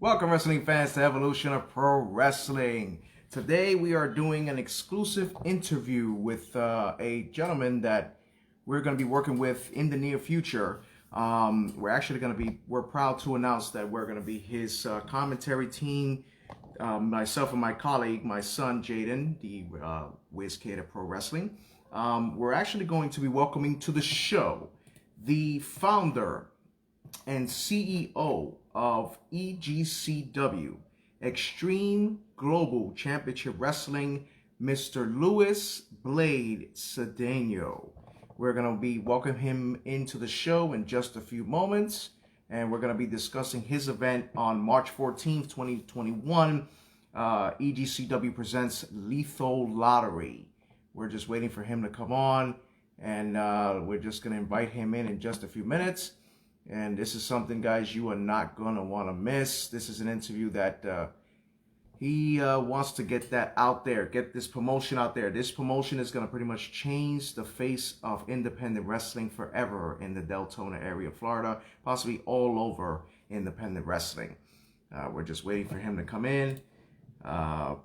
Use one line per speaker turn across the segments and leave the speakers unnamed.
Welcome, wrestling fans, to Evolution of Pro Wrestling. Today we are doing an exclusive interview with a gentleman that we're going to be working with in the near future. We're proud to announce that we're going to be his commentary team. Myself and my colleague, my son Jaden, the whiz kid of pro wrestling. We're actually going to be welcoming to the show the founder and CEO of EGCW, Extreme Global Championship Wrestling, Mr. Louis Blade Cedeno. We're going to be welcoming him into the show in just a few moments, and we're going to be discussing his event on March 14th, 2021. EGCW presents Lethal Lottery. We're just waiting for him to come on, and we're just going to invite him in just a few minutes. And this is something, guys, you are not going to want to miss. This is an interview that he wants to get that out there, get this promotion out there. This promotion is going to pretty much change the face of independent wrestling forever in the Deltona area of Florida, possibly all over independent wrestling. We're just waiting for him to come in. Mr.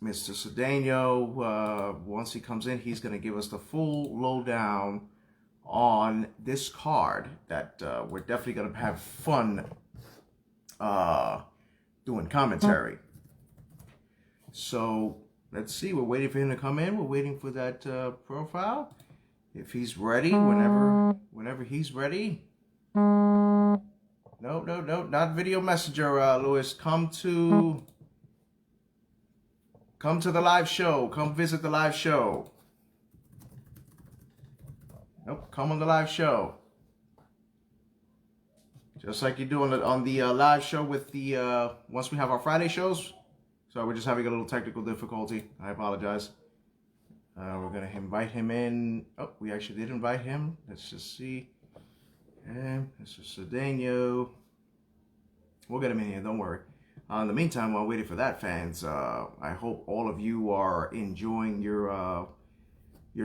Cedeno, once he comes in, he's going to give us the full lowdown on this card that we're definitely going to have fun doing commentary. So let's see, we're waiting for him to come in. We're waiting for that profile. If he's ready, whenever he's ready. No, not video messenger, Louis. Come to the live show. Come visit the live show. Nope, come on the live show. Just like you do on the live show with the, once we have our Friday shows. So we're just having a little technical difficulty. I apologize. We're going to invite him in. Oh, we actually did invite him. Let's just see. And Mr. Cedeno. We'll get him in here, don't worry. In the meantime, while waiting for that, fans, I hope all of you are enjoying your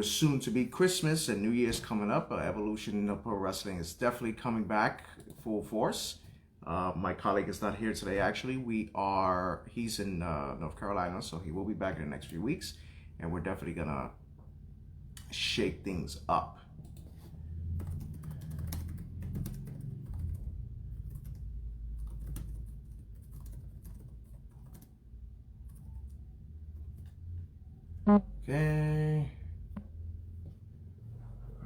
soon-to-be Christmas and New Year's coming up. Evolution of Pro Wrestling is definitely coming back full force. My colleague is not here today, actually. He's in North Carolina, so he will be back in the next few weeks. And we're definitely going to shake things up. Okay.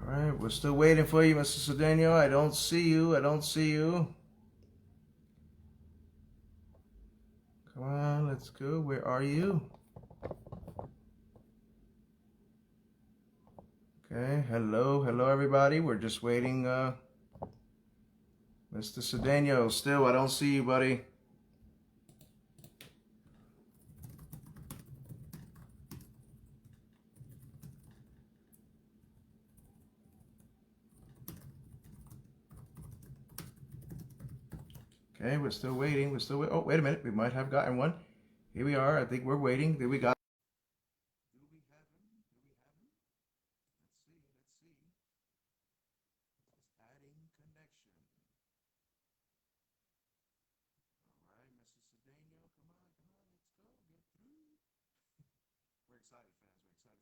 All right, we're still waiting for you, Mr. Cedeno. I don't see you. Come on, let's go. Where are you? Okay, hello, everybody. We're just waiting. Mr. Cedeno, still, I don't see you, buddy. Okay, we're still waiting. Oh, wait a minute. We might have gotten one. Here we are. I think we're waiting. There we got. Do we have him? Let's see. Just adding connection. All right, Mr. Cedeno, come on. Let's go. Get through. We're excited, fans. We're excited to talk about this event,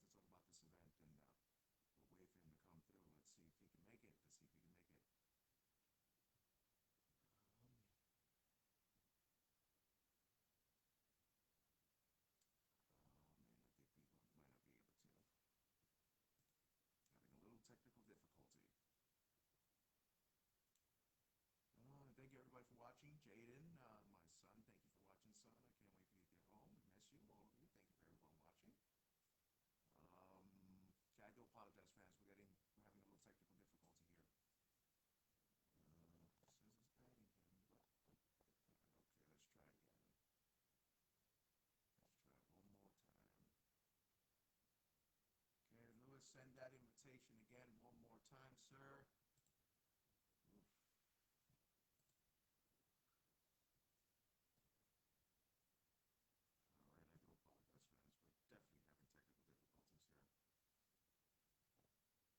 and we'll wait for him to come through. Let's see if he can make it. Technical difficulty. Thank you everybody for watching. Jaden, my son, thank you for watching, son. I can't wait for you to get home. We miss you, all of you. Thank you for everyone watching. I do apologize, fans. We're having a little technical difficulty here. Says it's adding him, but okay, let's try again. Let's try one more time. Okay, Louis, send that invitation again one more time, sir. Oof. All right, I do apologize, fans. We're definitely having technical difficulties here.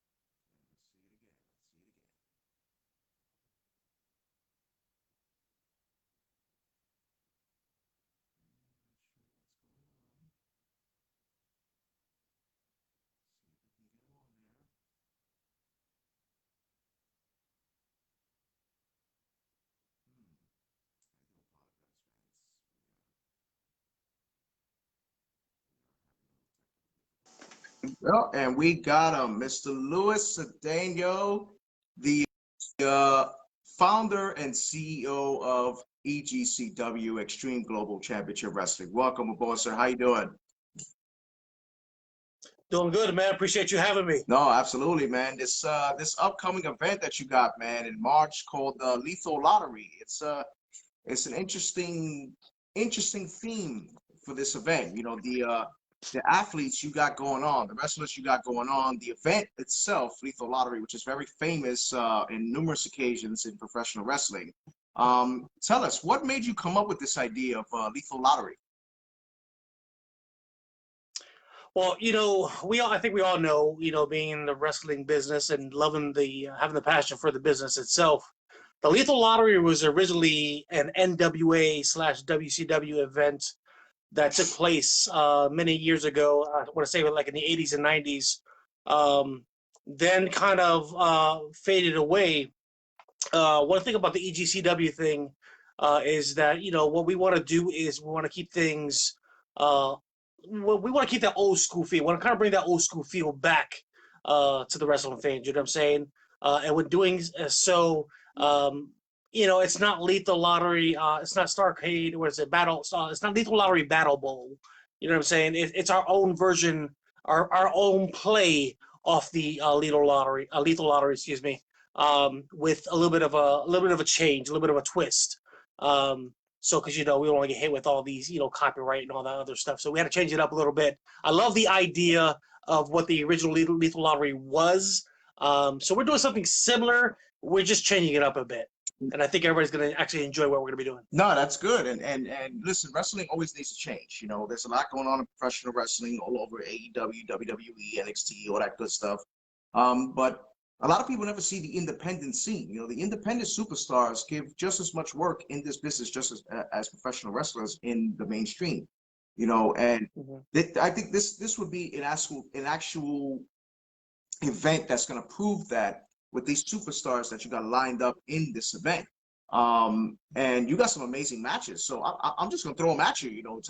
Well, and we got Mr. Louis Cedeno, the uh, founder and CEO of EGCW, Extreme Global Championship Wrestling. Welcome aboard, sir. How you doing?
Doing good, man. Appreciate you having me.
No, absolutely, man. This upcoming event that you got, man, in March called the Lethal Lottery. It's an interesting theme for this event. You know, the athletes you got going on, the wrestlers you got going on, the event itself, Lethal Lottery, which is very famous in numerous occasions in professional wrestling. Tell us, what made you come up with this idea of Lethal Lottery?
Well, I think we all know, being in the wrestling business and loving having the passion for the business itself. The Lethal Lottery was originally an NWA/WCW event that took place many years ago. I want to say like in the 80s and 90s. Then kind of faded away. One thing about the EGCW thing is that what we want to do is we want to keep things. We want to keep that old school feel. We want to kind of bring that old school feel back to the wrestling fans. You know what I'm saying? And we're doing so. It's not Lethal Lottery. It's not Starcade. Or is it Battle? It's not Lethal Lottery Battle Bowl. You know what I'm saying? It's our own version, our own play off the Lethal Lottery. Lethal Lottery, excuse me. With a little bit of a change, a little bit of a twist. So, because we don't want to get hit with all these, copyright and all that other stuff. So we had to change it up a little bit. I love the idea of what the original Lethal Lottery was. So we're doing something similar. We're just changing it up a bit, and I think everybody's going to actually enjoy what we're going to be doing.
No, that's good. And listen, wrestling always needs to change. You know, there's a lot going on in professional wrestling all over AEW, WWE, NXT, all that good stuff. But a lot of people never see the independent scene. You know, the independent superstars give just as much work in this business just as professional wrestlers in the mainstream. You know, and I think this would be an actual event that's going to prove that with these superstars that you got lined up in this event. And you got some amazing matches. So I'm just going to throw them at you. You know,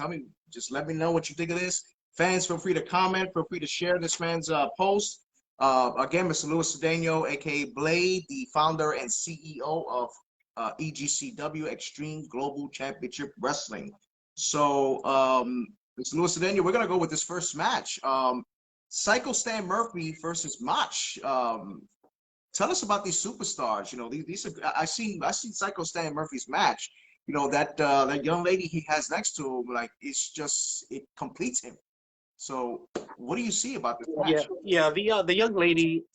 just let me know what you think of this. Fans, feel free to comment. Feel free to share this man's post. Again, Mr. Louis Cedeno, aka Blade, the founder and CEO of EGCW, Extreme Global Championship Wrestling. So, Mr. Louis Cedeno, we're gonna go with this first match. Psycho Stan Murphy versus Mach. Tell us about these superstars. You know, these are I seen Psycho Stan Murphy's match. You know, that young lady he has next to him, like it completes him. So, what do you see about this match?
Yeah. The young lady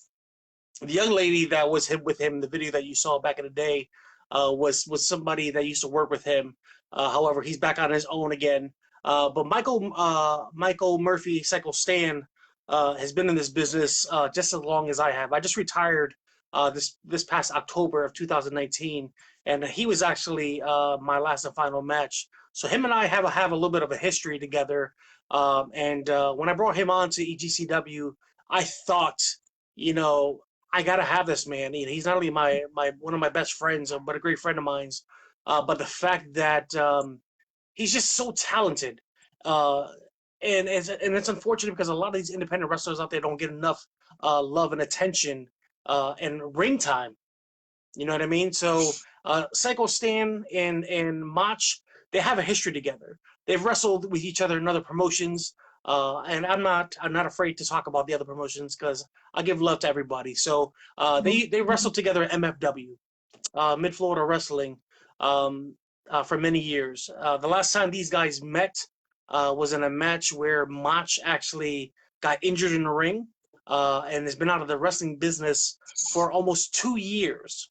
that was with him, the video that you saw back in the day, was somebody that used to work with him. However, he's back on his own again. But Michael Murphy, Psycho Stan, has been in this business just as long as I have. I just retired this past October of 2019, and he was actually my last and final match. So him and I have a little bit of a history together. And when I brought him on to EGCW, I thought, I gotta have this man. He's not only my one of my best friends, but a great friend of mine's. But the fact that he's just so talented, and it's unfortunate because a lot of these independent wrestlers out there don't get enough love and attention and ring time. You know what I mean? So Psycho Stan and Mach, they have a history together. They've wrestled with each other in other promotions, and I'm not afraid to talk about the other promotions because I give love to everybody. So they wrestled together at MFW, Mid Florida Wrestling, for many years. The last time these guys met was in a match where Mach actually got injured in the ring and has been out of the wrestling business for almost 2 years.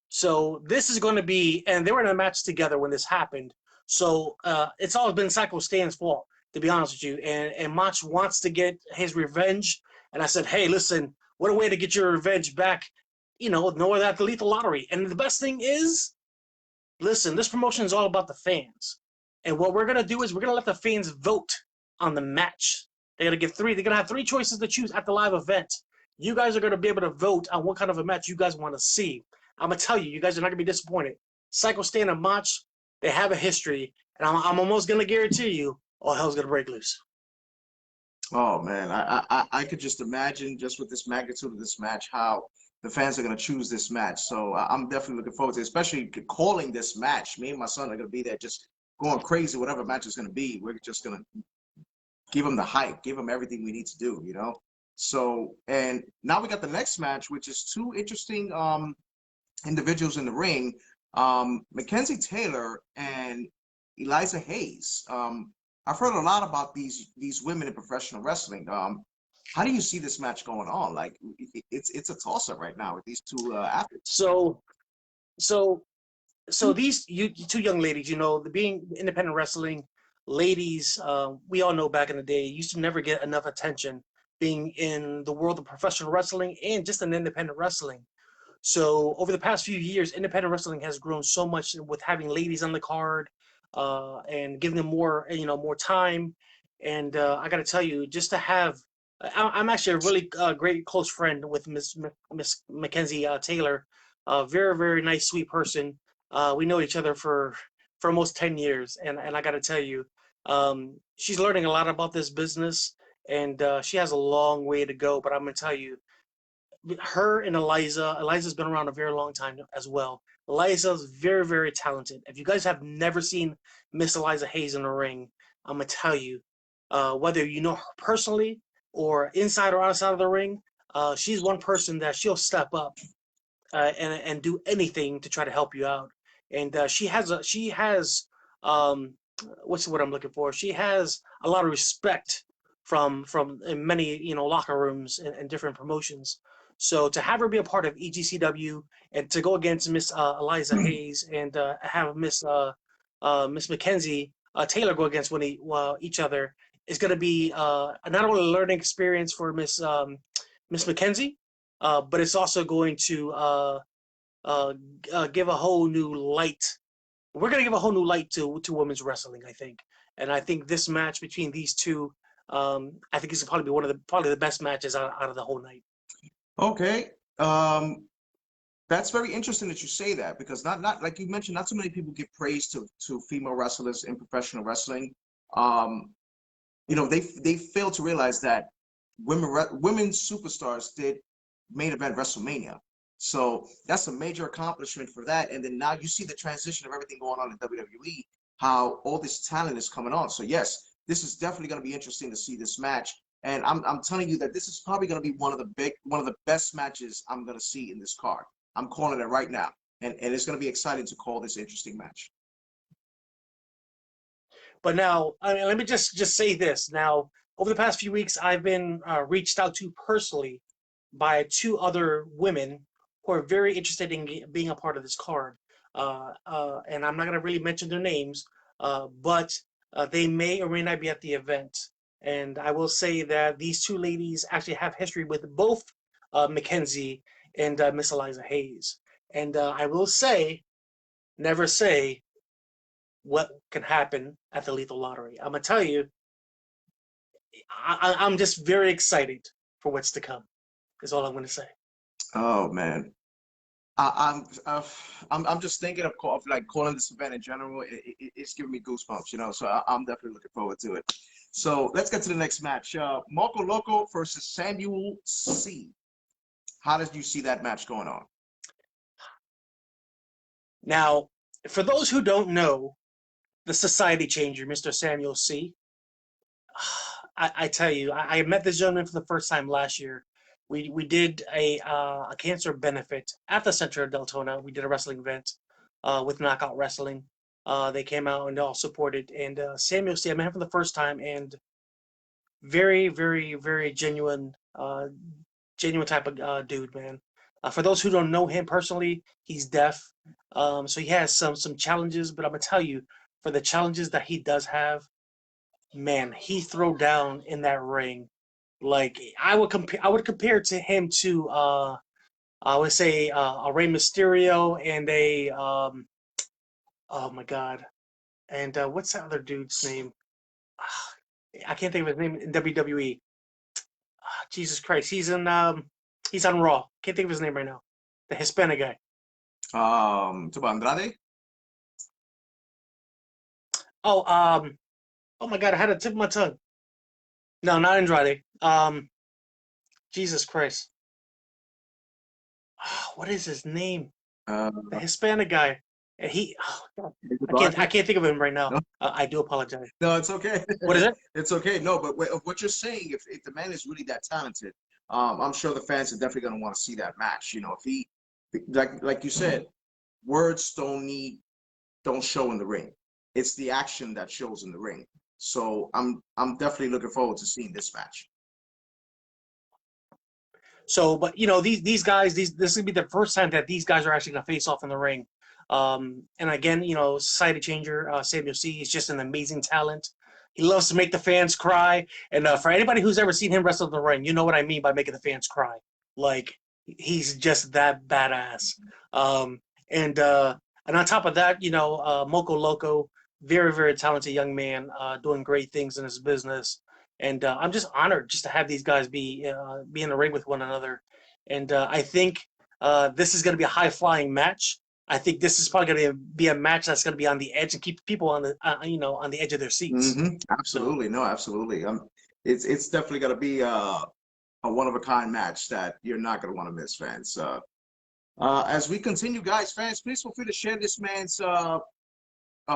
So this is going to be, and they were in a match together when this happened. So it's all been Psycho Stan's fault, to be honest with you. And Mach wants to get his revenge. And I said, hey, listen, what a way to get your revenge back, no other than the Lethal Lottery. And the best thing is, listen, this promotion is all about the fans. And what we're going to do is we're going to let the fans vote on the match. They're going to have 3 choices to choose at the live event. You guys are going to be able to vote on what kind of a match you guys want to see. I'm going to tell you, you guys are not going to be disappointed. Psycho Stan and Mach, they have a history, and I'm almost going to guarantee you, all hell's going to break loose.
Oh man, I could just imagine just with this magnitude of this match how the fans are going to choose this match. So I'm definitely looking forward to it, especially calling this match. Me and my son are going to be there just going crazy, whatever match is going to be. We're just going to give them the hype, give them everything we need to do, you know? So, and now we got the next match, which is two interesting individuals in the ring, Mackenzie Taylor and Eliza Hayes. I've heard a lot about these women in professional wrestling. How do you see this match going on? Like, it's a toss up right now with these two athletes.
So so so these two young ladies, being independent wrestling ladies, we all know back in the day used to never get enough attention being in the world of professional wrestling and just in independent wrestling. So over the past few years, independent wrestling has grown so much with having ladies on the card, and giving them more time. And I got to tell you, just to have, I'm actually a really great close friend with Miss Mackenzie Taylor, a very very nice, sweet person. We know each other for almost 10 years, and I got to tell you, she's learning a lot about this business, and she has a long way to go. But I'm gonna tell you, her and Eliza's been around a very long time as well. Eliza's very, very talented. If you guys have never seen Miss Eliza Hayes in the ring, I'm gonna tell you, whether you know her personally or inside or outside of the ring, she's one person that she'll step up, and do anything to try to help you out. And she has um, what's the word I'm looking for? She has a lot of respect from in many locker rooms and different promotions. So to have her be a part of EGCW and to go against Miss Eliza Hayes and have Miss Mackenzie Taylor go against each other is going to be not only a learning experience for Miss Mackenzie, but it's also going to uh, give a whole new light. We're going to give a whole new light to women's wrestling, I think. And I think this match between these two, I think is probably be one of the probably the best matches out of the whole night.
Okay. That's very interesting that you say that because not like you mentioned, not too many people give praise to female wrestlers in professional wrestling. Um, they fail to realize that women superstars did main event WrestleMania. So that's a major accomplishment for that. And then now you see the transition of everything going on in WWE, how all this talent is coming on. So yes, this is definitely going to be interesting to see this match. And I'm telling you that this is probably going to be one of the best matches I'm going to see in this card. I'm calling it right now. And it's going to be exciting to call this interesting match.
But now, I mean, let me just say this. Now, over the past few weeks, I've been reached out to personally by two other women who are very interested in being a part of this card. And I'm not going to really mention their names, but they may or may not be at the event. And I will say that these two ladies actually have history with both Mackenzie and Miss Eliza Hayes. And I will say, never say what can happen at the lethal lottery. I'm gonna tell you, I'm just very excited for what's to come. Is all I'm gonna say.
Oh man. I'm just thinking of like calling this event in general. It's giving me goosebumps, you know. So I'm definitely looking forward to it. So let's get to the next match. Marco Loco versus Samuel C. How did you see that match going on?
Now, for those who don't know, the society changer, Mr. Samuel C. I tell you, I met this gentleman for the first time last year. We did a cancer benefit at the center of Deltona. We did a wrestling event with Knockout Wrestling. They came out and all supported. And Samuel C. I met him for the first time, and very, very, very genuine type of dude, man. For those who don't know him personally, he's deaf, so he has some challenges. But I'm gonna tell you, for the challenges that he does have, man, he throw down in that ring. Like I would compare to him to I would say a Rey Mysterio and a oh my god, and what's that other dude's name? I can't think of his name in WWE. Jesus Christ, he's on Raw. Can't think of his name right now. The Hispanic guy.
Tuba Andrade?
Oh, oh my God, I had a tip of my tongue. No, not Andrade. Jesus Christ. What is his name?
Uh,
The Hispanic guy. And he. Oh, God. I
Barker?
can't think of him right now.
No,
I do apologize.
no, it's okay.
What is it?
It's okay. No, but what you're saying, if the man is really that talented, I'm sure the fans are definitely going to want to see that match. You know, if he, like you said, words don't show in the ring. It's the action that shows in the ring. So I'm definitely looking forward to seeing this match.
So, but these guys, this is gonna be the first time that these guys are actually gonna face off in the ring. And again, society changer, Samuel C is just an amazing talent. He loves to make the fans cry, and for anybody who's ever seen him wrestle in the ring, you know what I mean by making the fans cry. Like he's just that badass. Um, and on top of that, Moco Loco, very very talented young man, doing great things in his business. And I'm just honored just to have these guys be in the ring with one another. And I think this is going to be a high flying match. I think this is probably going to be a match that's going to be on the edge and keep people on the on the edge of their seats. So
Absolutely, no, absolutely. It's definitely going to be a one of a kind match that you're not going to want to miss, fans. As we continue, guys, fans, please feel free to share this man's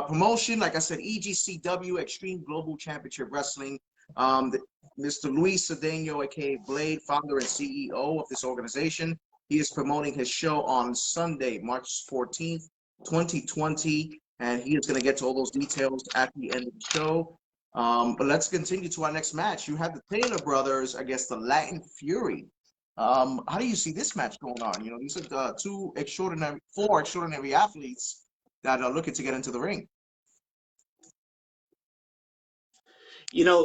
promotion. Like I said, EGCW, Extreme Global Championship Wrestling. The, Mr. Luis Cedeno, aka Blade, founder and CEO of this organization. He is promoting his show on Sunday, March 14th, 2020, and he is going to get to all those details at the end of the show. But let's continue to our next match. You have the Taylor brothers against the Latin Fury. How do you see this match going on? You know, these are four extraordinary athletes that are looking to get into the ring.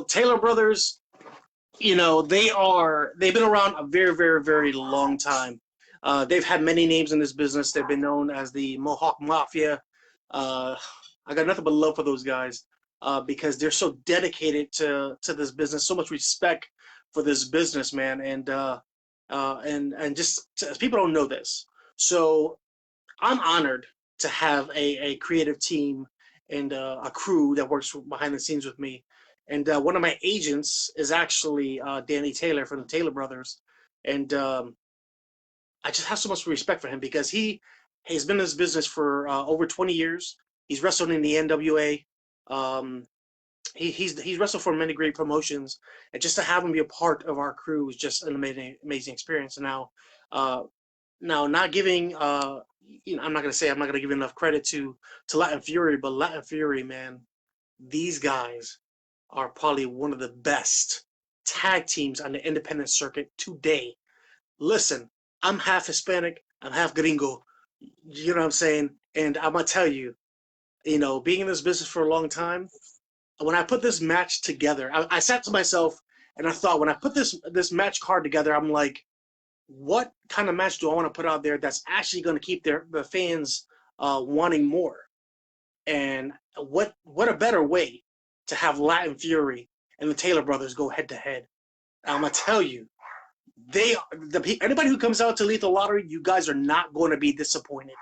Taylor Brothers, they've been around a very very very long time. They've had many names in this business. They've been known as the Mohawk Mafia. I got nothing but love for those guys because they're so dedicated to this business, so much respect for this business, man. And just people don't know this, so I'm honored to have a creative team and a crew that works behind the scenes with me. And one of my agents is actually Danny Taylor from the Taylor Brothers. And I just have so much respect for him because he's been in this business for over 20 years. He's wrestled in the NWA. Um, he's wrestled for many great promotions, and just to have him be a part of our crew is just an amazing experience. Uh, not giving I'm not gonna give enough credit to Latin Fury, but Latin Fury, man, these guys are probably one of the best tag teams on the independent circuit today. Listen, I'm half Hispanic, I'm half gringo. You know what I'm saying? And I'm gonna tell you, being in this business for a long time, when I put this match together, I sat to myself and I thought, when I put this match card together, I'm like, what kind of match do I want to put out there that's actually going to keep the fans wanting more? And what a better way to have Latin Fury and the Taylor brothers go head to head? I'm gonna tell you, anybody who comes out to Lethal Lottery, you guys are not going to be disappointed.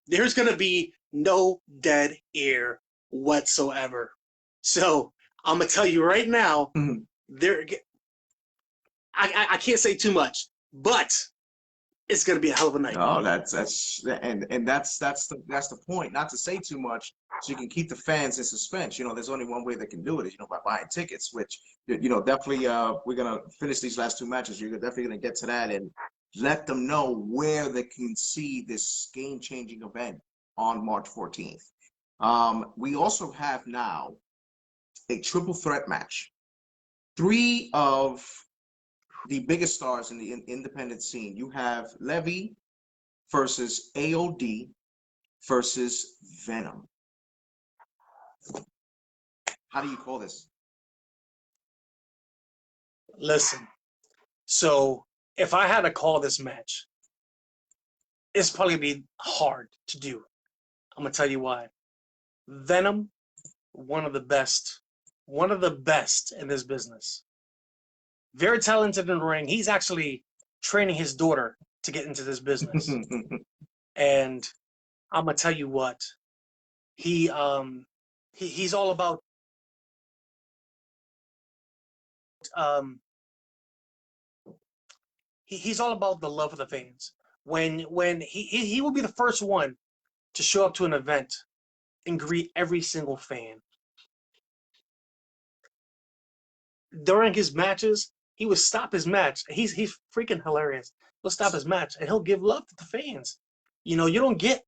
There's going to be no dead air whatsoever. So I'm gonna tell you right now, there. I can't say too much, but it's gonna be a hell of a night.
Oh, that's the point. Not to say too much, so you can keep the fans in suspense. You know, there's only one way they can do it is by buying tickets. Which definitely we're gonna finish these last two matches. You're definitely gonna get to that and let them know where they can see this game-changing event on March 14th. We also have now a triple threat match. Three of the biggest stars in the independent scene. You have Levy versus AOD versus Venom. How do you call this?
Listen, so if I had to call this match, it's probably gonna be hard to do. I'm gonna tell you why. Venom, one of the best in this business. Very talented in the ring. He's actually training his daughter to get into this business. And I'm gonna tell you what, he's all about he's all about the love of the fans. When he will be the first one to show up to an event and greet every single fan. During his matches, he would stop his match. He's freaking hilarious. He'll stop his match and he'll give love to the fans. You don't get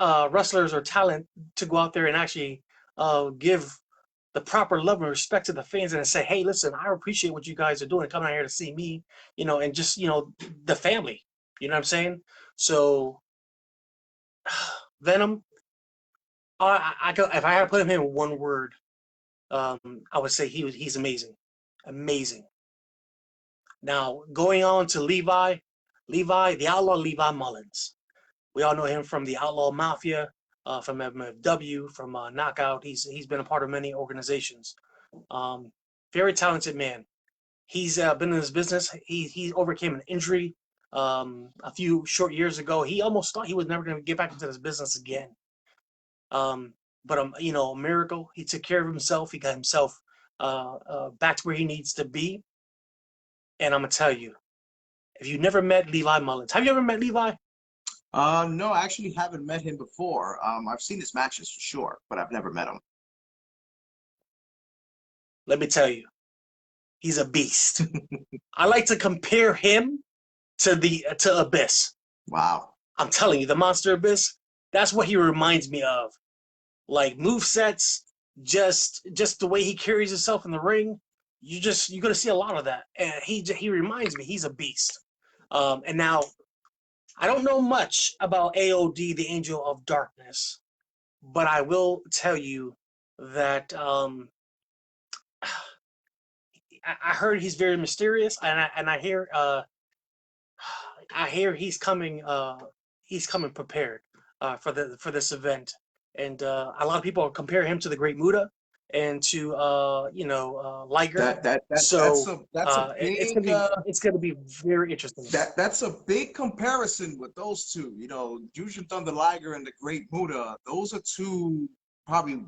wrestlers or talent to go out there and actually give the proper love and respect to the fans and say, hey, listen, I appreciate what you guys are doing, coming out here to see me, and just, the family. You know what I'm saying? So, Venom, if I had to put him in one word, I would say he's amazing. Amazing. Now, going on to Levi, the outlaw Levi Mullins. We all know him from the Outlaw Mafia, from MFW, from Knockout. He's been a part of many organizations. Very talented man. He's been in this business. He overcame an injury a few short years ago. He almost thought he was never going to get back into this business again. But a miracle. He took care of himself. He got himself back to where he needs to be. And I'm gonna tell you, if you never met Levi Mullins, have you ever met Levi?
No, I actually haven't met him before. I've seen his matches for sure, but I've never met him.
Let me tell you, he's a beast. I like to compare him to Abyss.
Wow.
I'm telling you, the Monster Abyss, that's what he reminds me of. Like movesets, just the way he carries himself in the ring, you're gonna see a lot of that. And he reminds me, he's a beast. And now, I don't know much about AOD, the Angel of Darkness, but I will tell you that I heard he's very mysterious, and I hear he's coming prepared for this event, and a lot of people compare him to the Great Muta and to Liger.
That's a big
it's gonna be very interesting.
That's a big comparison with those two. Jushin Thunder Liger and the Great Muta. Those are probably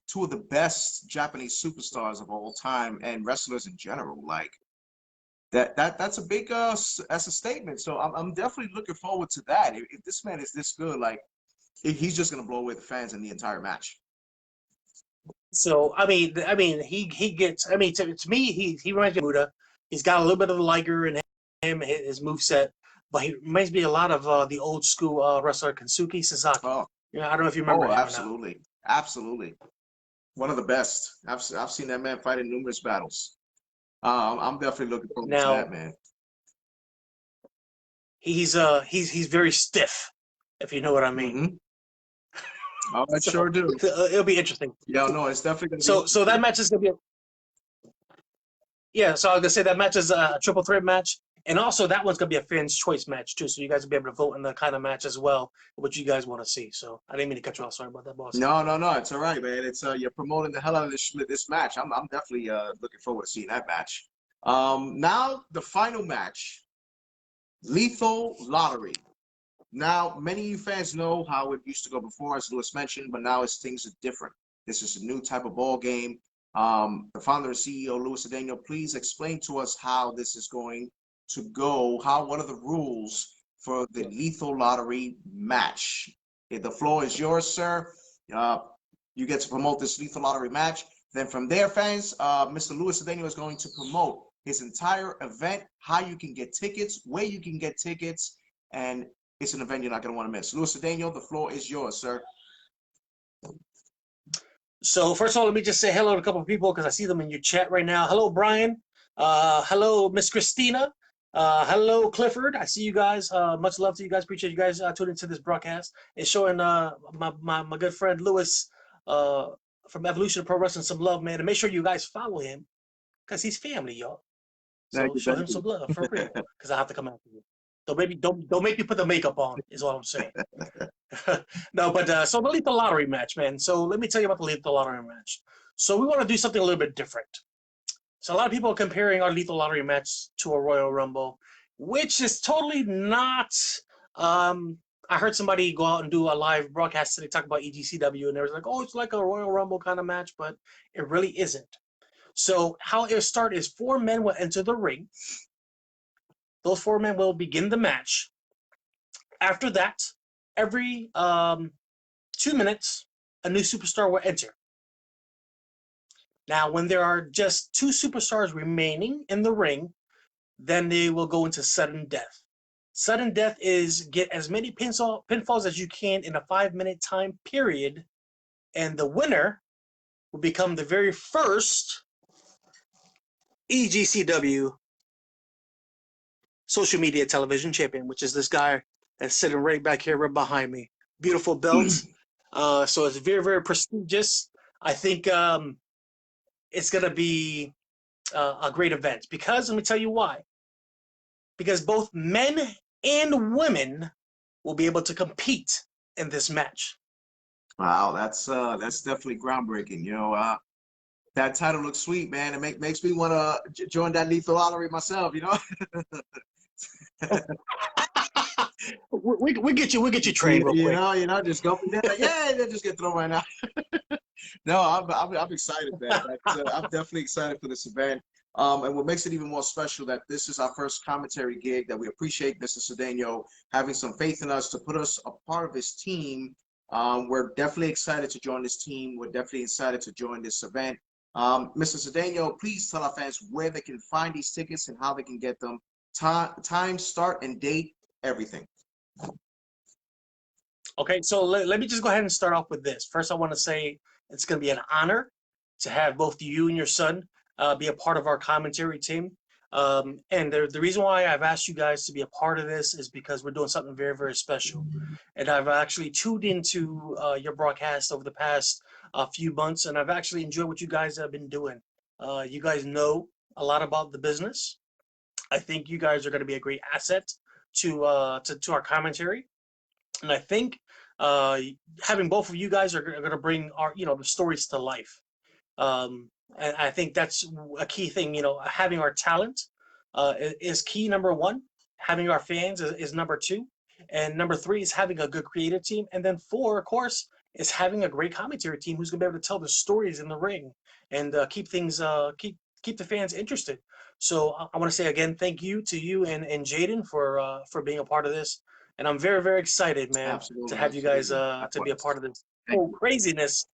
two of the best Japanese superstars of all time and wrestlers in general. Like that's a big that's a statement. So I'm definitely looking forward to that. If this man is this good, like he's just gonna blow away the fans in the entire match.
So I mean, he gets. To me, he reminds me of Muda. He's got a little bit of the Liger in him, his moveset, but he reminds me a lot of the old school wrestler Kensuke Sasaki.
Oh,
I don't know if you remember him.
Absolutely, absolutely, one of the best. I've seen that man fight in numerous battles. I'm definitely looking forward to that, man.
He's very stiff, if you know what I mean.
Mm-hmm. Oh, I sure do.
It'll be interesting.
Yeah, no, it's definitely gonna be.
So that match is gonna be. So I was gonna say that match is a triple threat match, and also that one's gonna be a fans' choice match too. So you guys will be able to vote in the kind of match as well, what you guys want to see. So I didn't mean to cut you off. Sorry about that, boss.
No, it's all right, man. It's you're promoting the hell out of this match. I'm definitely looking forward to seeing that match. Now the final match, Lethal Lottery. Now, many of you fans know how it used to go before, as Lewis mentioned, but now things are different. This is a new type of ball game. The founder and CEO, Lewis Cedeno, please explain to us how this is going to go. What are the rules for the Lethal Lottery match? The floor is yours, sir. You get to promote this Lethal Lottery match. Then from there, fans, Mr. Lewis Cedeno is going to promote his entire event, how you can get tickets, where you can get tickets, and it's an event you're not going to want to miss. Lewis Cedeno, the floor is yours, sir.
So first of all, let me just say hello to a couple of people because I see them in your chat right now. Hello, Brian. Hello, Miss Christina. Hello, Clifford. I see you guys. Much love to you guys. Appreciate you guys tuning into this broadcast. It's showing my good friend Lewis from Evolution of Pro Wrestling some love, man. And make sure you guys follow him because he's family, y'all. So show him some love for real because I have to come after you. Don't make me put the makeup on, is what I'm saying. No, but so the Lethal Lottery match, man. So let me tell you about the Lethal Lottery match. So we want to do something a little bit different. So a lot of people are comparing our Lethal Lottery match to a Royal Rumble, which is totally not. I heard somebody go out and do a live broadcast today talk about EGCW, and they was like, oh, it's like a Royal Rumble kind of match, but it really isn't. So how it will start is 4 men will enter the ring. Those 4 men will begin the match. After that, every 2 minutes, a new superstar will enter. Now, when there are just 2 superstars remaining in the ring, then they will go into sudden death. Sudden death is get as many pinfalls as you can in a 5-minute time period, and the winner will become the very first EGCW social media television champion, which is this guy that's sitting right back here, right behind me. Beautiful belt. So it's very, very prestigious. I think it's going to be a great event because let me tell you why. Because both men and women will be able to compete in this match.
Wow, that's definitely groundbreaking. You know, that title looks sweet, man. It makes me want to join that lethal lottery myself. You know.
we get you trained real quick.
You know, just go from there. Like, yeah, they just get thrown right now. No, I'm excited, man. I'm definitely excited for this event. And what makes it even more special that this is our first commentary gig, that we appreciate Mr. Cedeno having some faith in us to put us a part of his team. We're definitely excited to join this team. We're definitely excited to join this event. Mr. Cedeno, please tell our fans where they can find these tickets and how they can get them. Time, start, and date, everything.
Okay, so let me just go ahead and start off with this. First, I want to say it's going to be an honor to have both you and your son be a part of our commentary team. And the reason why I've asked you guys to be a part of this is because we're doing something very, very special. And I've actually tuned into your broadcast over the past few months, and I've actually enjoyed what you guys have been doing. You guys know a lot about the business. I think you guys are going to be a great asset to our commentary. And I think having both of you guys are going to bring our, the stories to life. And I think that's a key thing. Having our talent is key. Number one, having our fans is number two, and number three is having a good creative team, and then four, of course, is having a great commentary team who's going to be able to tell the stories in the ring and keep things keep the fans interested. So I want to say again, thank you to you and Jaden for being a part of this. And I'm very, very excited, man,
Absolutely,
to have you guys to be a part of this whole craziness.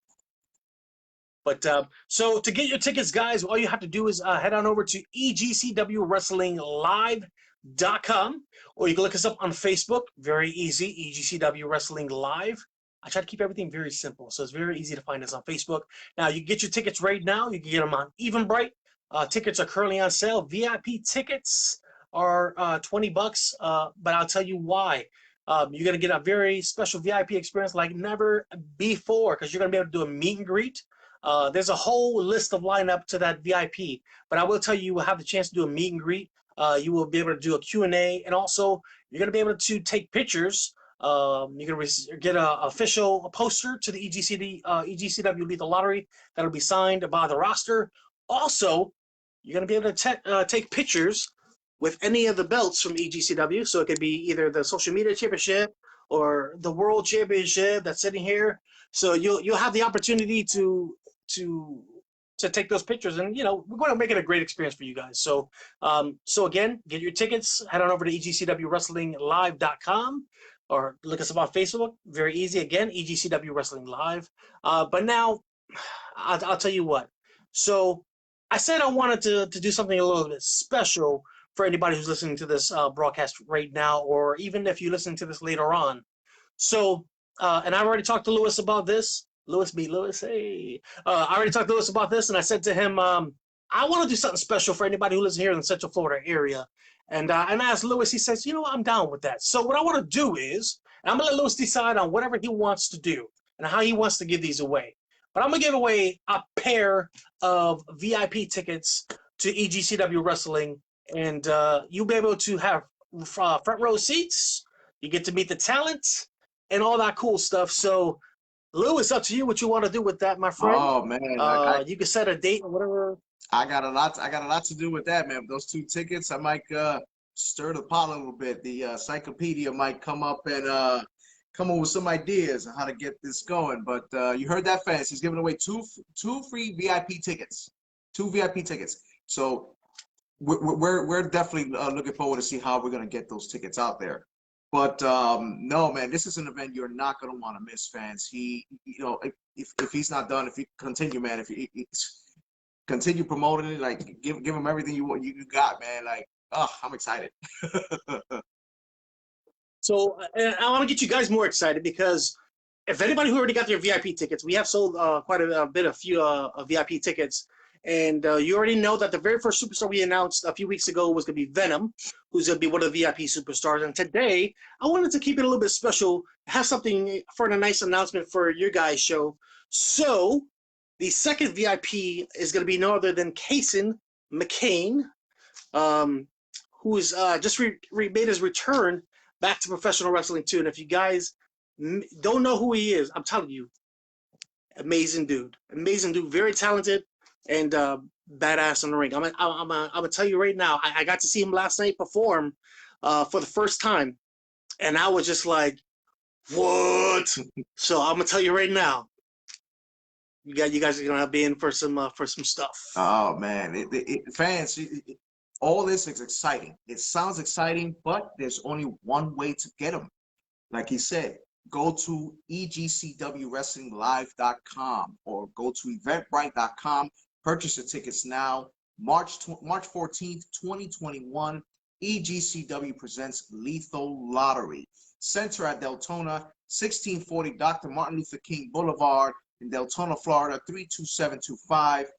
But so to get your tickets, guys, all you have to do is head on over to EGCWWrestlingLive.com, or you can look us up on Facebook. Very easy, EGCW Wrestling Live. I try to keep everything very simple, so it's very easy to find us on Facebook. Now, you can get your tickets right now. You can get them on Eventbrite. Tickets are currently on sale. VIP tickets are $20, but I'll tell you why. You're going to get a very special VIP experience like never before because you're going to be able to do a meet and greet. There's a whole list of lineup to that VIP, but I will tell you, you will have the chance to do a meet and greet. You will be able to do a Q&A, and also you're going to be able to take pictures. You're going to get an official poster to the EGCW Lethal Lottery that'll be signed by the roster. Also, you're going to be able to take pictures with any of the belts from EGCW. So it could be either the Social Media Championship or the World Championship that's sitting here. So you'll have the opportunity to take those pictures, and we're going to make it a great experience for you guys. So so again, get your tickets, head on over to EGCWWrestlingLive.com, or look us up on Facebook. Very easy, again, EGCW Wrestling Live. But now I'll tell you what. So I said I wanted to do something a little bit special for anybody who's listening to this broadcast right now, or even if you listen to this later on. So and I've already talked to Lewis about this. Lewis, hey. I already talked to Lewis about this, and I said to him, I want to do something special for anybody who lives here in the Central Florida area. And I asked Lewis, he says, I'm down with that. So what I want to do is, and I'm going to let Lewis decide on whatever he wants to do and how he wants to give these away. But I'm going to give away a pair of VIP tickets to EGCW Wrestling, and you'll be able to have front row seats. You get to meet the talent and all that cool stuff. So, Lou, it's up to you what you want to do with that, my friend.
Oh man,
you can set a date or whatever.
I got a lot to do with that, man. Those 2 tickets, I might stir the pot a little bit. The encyclopedia might come up and come up with some ideas on how to get this going. But you heard that, fans. He's giving away two free VIP tickets. 2 VIP tickets. So we're definitely looking forward to see how we're going to get those tickets out there. But no, man, this is an event you're not going to want to miss, fans. If he's not done, if he continue, man, if he continue promoting it, like give him everything you got, man. Like, oh, I'm excited.
So I want to get you guys more excited because if anybody who already got their VIP tickets, we have sold quite a few VIP tickets. And you already know that the very first superstar we announced a few weeks ago was going to be Venom, who's going to be one of the VIP superstars. And today, I wanted to keep it a little bit special, have something for a nice announcement for your guys' show. So the second VIP is going to be no other than Kason McCain, who is just made his return back to professional wrestling too. And if you guys don't know who he is, I'm telling you, amazing dude, very talented and badass in the ring. I'm gonna tell you right now, I got to see him last night perform for the first time, and I was just like, what? So I'm gonna tell you right now, you guys are gonna be in for some stuff.
Oh man, fans, all this is exciting. It sounds exciting, but there's only one way to get them. Like he said, go to EGCWWrestlingLive.com or go to Eventbrite.com. Purchase the tickets now. March 14th, 2021, EGCW presents Lethal Lottery. Center at Deltona, 1640 Dr. Martin Luther King Boulevard in Deltona, Florida, 32725.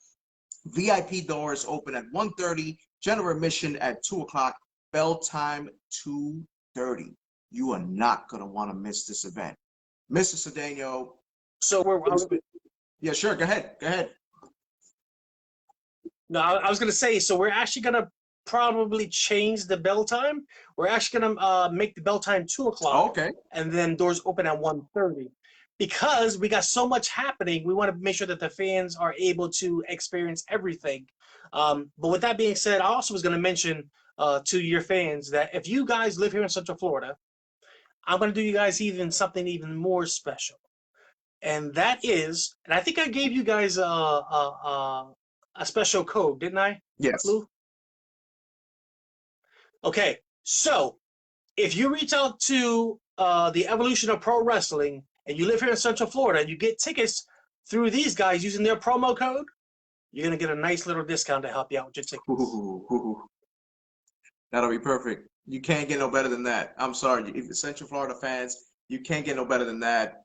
VIP doors open at 1:30. General admission at 2 o'clock. Bell time 2:30. You are not going to want to miss this event. Mr. Cedeno.
So
yeah, sure. Go ahead.
No, I was going to say, so we're actually going to probably change the bell time. We're actually going to make the bell time 2 o'clock.
Okay.
And then doors open at 1:30. Because we got so much happening, we want to make sure that the fans are able to experience everything. But with that being said, I also was going to mention to your fans that if you guys live here in Central Florida, I'm going to do you guys something even more special. And that is, and I think I gave you guys a special code, didn't I?
Yes.
Lou? Okay, so if you reach out to the Evolution of Pro Wrestling and you live here in Central Florida and you get tickets through these guys using their promo code, you're going to get a nice little discount to help you out with your tickets.
Ooh. That'll be perfect. You can't get no better than that. I'm sorry. If you're Central Florida fans, you can't get no better than that.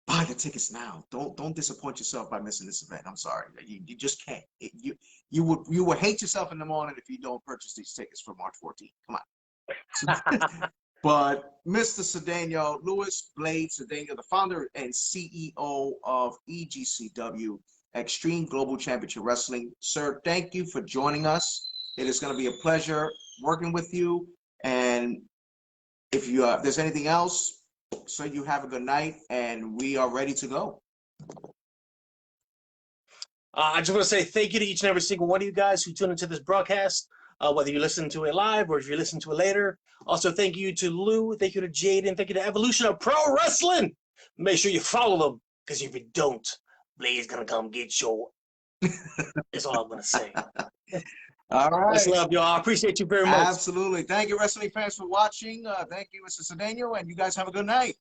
Buy the tickets now. Don't disappoint yourself by missing this event. I'm sorry. You just can't. You would hate yourself in the morning if you don't purchase these tickets for March 14th. Come on. But Mr. Cedeno, Louis Blade Cedeno, the founder and CEO of EGCW, Extreme Global Championship Wrestling. Sir, thank you for joining us. It is going to be a pleasure working with you. And if there's anything else, so you have a good night, and we are ready to go.
I just want to say thank you to each and every single one of you guys who tuned into this broadcast, whether you listen to it live or if you listen to it later. Also, thank you to Lou, thank you to Jaden, thank you to Evolution of Pro Wrestling. Make sure you follow them, because if you don't, Blade's going to come get your... That's all I'm going to say.
All right.
Much love, y'all. I appreciate you very much.
Absolutely. Thank you, wrestling fans, for watching. Thank you, Mr. Cedeno, and you guys have a good night.